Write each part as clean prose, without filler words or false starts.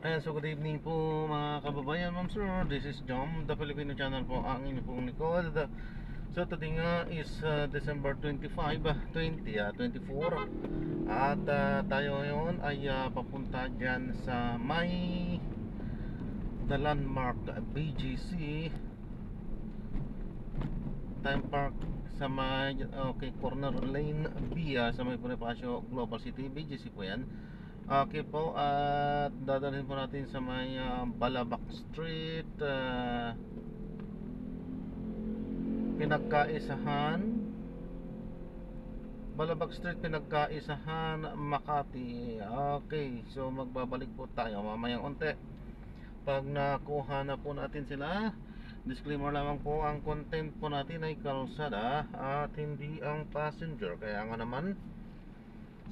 Ayan, so good evening po mga kababayan, ma'am sir. This is Jom, the Filipino channel po, ang inyo pong likod. So today nga is December 25, 2024. At tayo ngayon ay papunta dyan sa may the landmark BGC Time Park sa may corner lane B, sa may Bonifacio Global City. BGC po yan. Okay po, at dadalhin po natin sa may Balabac Street, Pinagkaisahan, Balabac Street, Pinagkaisahan, Makati. Okay, so magbabalik po tayo mamayang unti pag nakuha na po natin sila. Disclaimer lamang po, ang content po natin ay kalsada at hindi ang passenger. Kaya nga naman,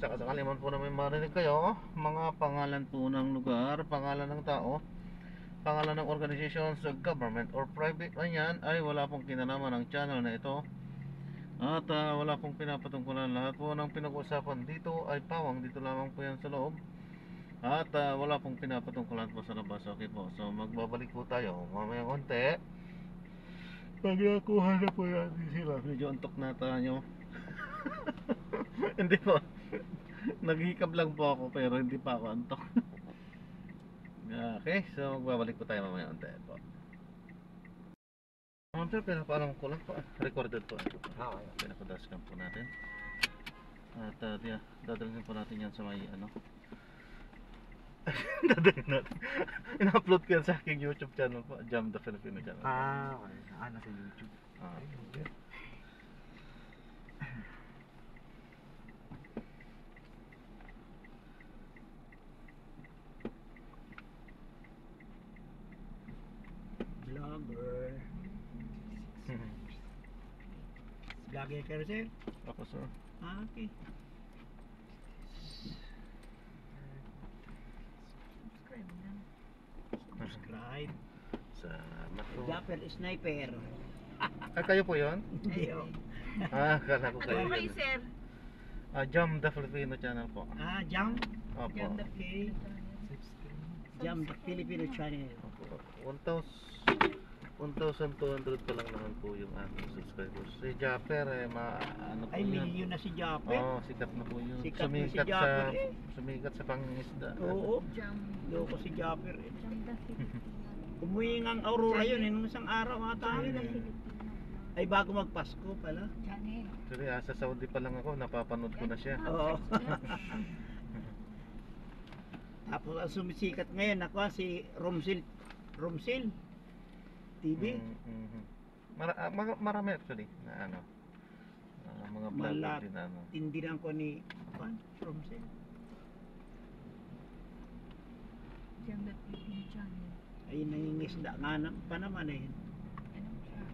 sakasakali man po na may marinig kayo, mga pangalan po ng lugar, pangalan ng tao, pangalan ng organizations, government or private man yan, ay wala pong kinalaman ng channel na ito. At wala pong pinapatungkulan. Lahat po ng pinag-uusapan dito ay pawang dito lamang po yan sa loob. At wala pong pinapatungkulan po sa labas. Okay po, so magbabalik po tayo mamaya konti pag nakuha na po natin sila. Medyo antok na tayo. Hindi po, naghihikab lang po ako pero hindi pa ako antok. Okay, so magbabalik po tayo mamaya unti po. Sir, pinapaalam ko lang po, recorded po. Okay, pinapadaskam po natin. At dadalhin po natin yan sa may dadalhin natin. In-upload ko yan sa aking YouTube channel po, Jam the Filipino channel. Okay. Nasa YouTube. Okay. Vlogger. Vlogger ka rin, sir? Ako, sir. Okay. Subscribe. Salamat po. Japper Sniper. Kayo po yun? Hindi oh. Kala ko kayo Ano kayo, yun. sir? Jam the Filipino channel po. Jam. Opo. Okay. Jam the Filipino channel. Opo. 1,200 pa lang naman po yung ating subscribers. Si Japper ano po Ay, yun? milyon na si Japper. Oo, sikat na po yun. Sikat na si Sumikat Japper sa eh. sumikat sa pangingisda. Oo. Jam. Loko si Japper. Jam the Filipino. Umuwi ng Aurora yun. Nung isang araw ata yun. Ay, bago magpasko pala. Channel. Actually, sa Saudi pa lang ako, napapanood ko na siya. Oo. Tapos ang sumisikat ngayon ako si Romsil TV. Marami actually na mga vlogger din Tindiran ko ni Romsil. Jam the Filipino channel. Ay nangingisda nga pa naman eh. Anong channel?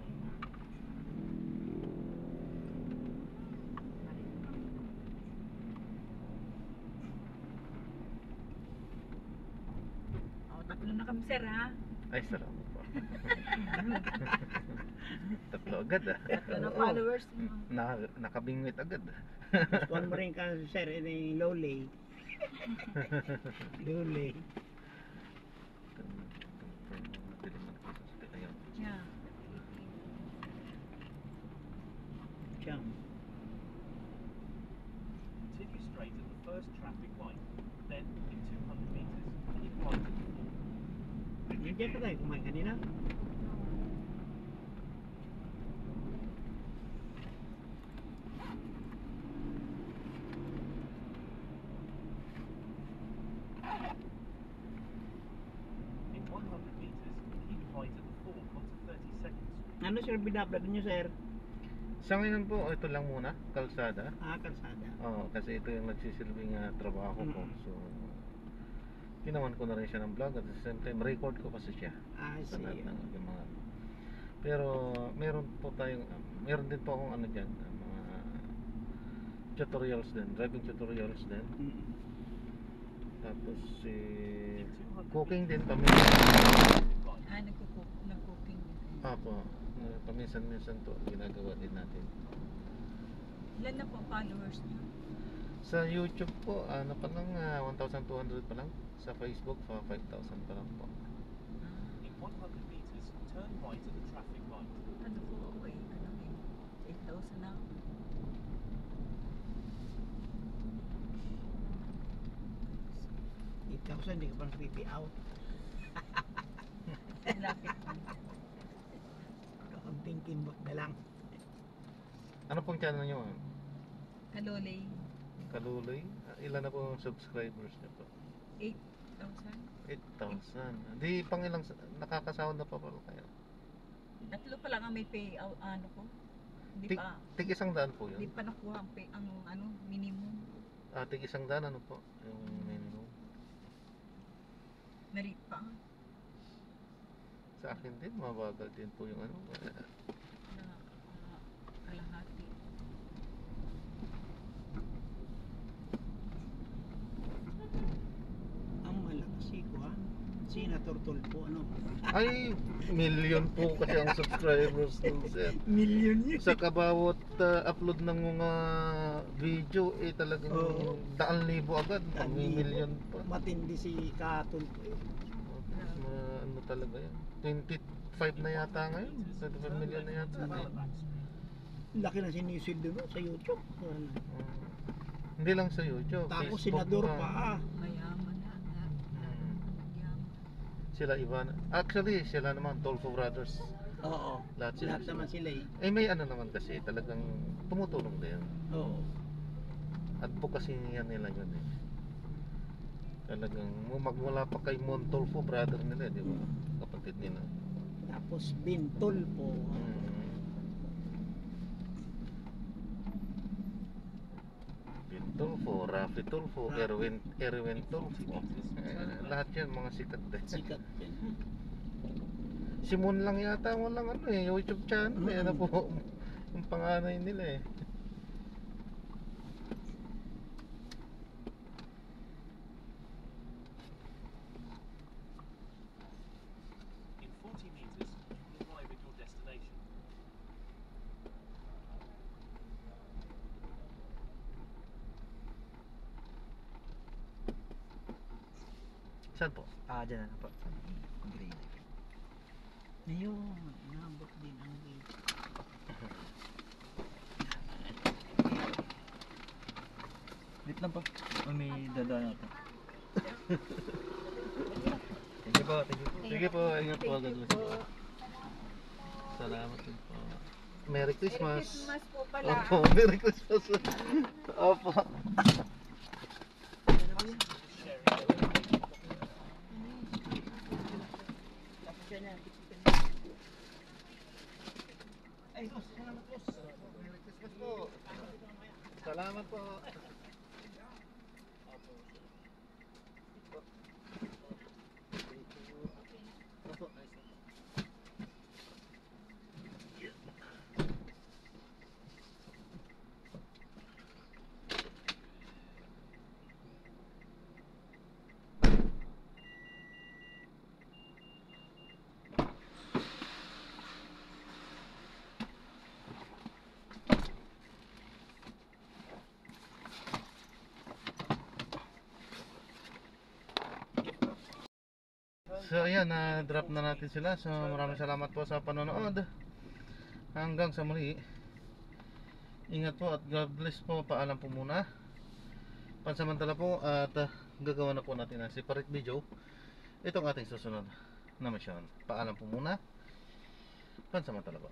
Tatlo na kami, sir, ha? Ay, salamat po. Tatlo agad Tatlo na followers mo. Nakabingwit agad. Gusto mo rin ka sir, yung lowlay. Lowlay. Yeah. Jam. Continue straight at the first traffic light. Then, in 200 meters, keep right at the fourth. Nandiyan ka tayo kumain kanina? In 100 meters, keep right at the fork onto 32nd Street. Ano sir binablog niyo sir? Sa ngayon po, ito lang muna, kalsada. Kalsada. Oo, kasi ito yung nagsisilbing trabaho ko. So, ginawan ko na rin siya ng vlog at the same time, record ko kasi siya. Sa lahat ng mga. Pero, meron din po akong dyan, mga tutorials din, driving tutorials din. Tapos, cooking din, paminsan. Nag-cooking. Apo, paminsan-minsan to, ginagawa din natin. Ilan na po followers niyo? Sa YouTube po, ano pa lang, 1,200 pa lang. Sa Facebook, 5,000 pa lang po. In 100 meters, turn right at the traffic light. Ano po, okay, ano eh, 8,000 na. Hindi ka pang pipiaw. Lapit pa. Kaunting kimbot na lang. Ano pong channel nyo? Kalolay, Kaluloy? Ilan na po ang subscribers nyo po? 8,000. 8,000. Di pang ilang, nakakasahod na pa pala kayo? Tatlo pa lang ang may pay, ano ko. Hindi Tig, pa, tig isang daan po hindi yun? pa nakuha ang pay, ang ano, minimum. Tig isang daan, ano po? Yung minimum. Merit pa. Sa akin din, mabagal din po yung ano. Na kalahati. Ang malakas si Kuan. Senator Tulfo, ano? Ay, million po kasi ang subscribers nun, sir. Million yun. Sa kabawat upload ng mga video, talagang Oo. 100,000 agad. Daan May libo. million pa. Matindi si Katulfo eh. Ano talaga yan? 25 na yata ngayon. 25 million na yata. Laki na sinisildo mo sa YouTube. Hindi lang sa YouTube. Tapos Facebook senador pa. Mayaman na. Hmm. Nagyaman. Sila Ivan. Actually, sila naman, Tolfo Brothers. Oo. Lahat sila. Lahat naman sila eh. May ano naman kasi, talagang tumutulong din. Oo. Advocacy niya nila yun eh. Talagang magmula pa kay Montolfo, brother nila, di ba? Kapatid nila. Tapos Bin Tulfo. Tulfo, Rafi Tulfo, Erwin Tulfo. Lahat yan mga sikat din. Sikat din. Si Moon lang yata, walang ano eh, YouTube channel. Ano po, yung panganay nila eh. In 40 meters, you will arrive at your destination. Saan po? Dyan na po. Green. Ayun, nabot din ang gate. Wait lang po. May dadaan na po. Thank you po, thank you po. Sige po, ingat po. God bless po. Salamat din po. Merry Christmas. Christmas po pala. Opo, Merry Christmas. Opo. Ay, Ros, salamat Ros. Merry Christmas po. Salamat po. Opo, nice. So ayan, na-drop na natin sila. So maraming salamat po sa panonood. Hanggang sa muli. Ingat po at God bless po. Paalam po muna. Pansamantala po at gagawa na po natin ang separate video. Itong ating susunod na mission. Paalam po muna. Pansamantala po.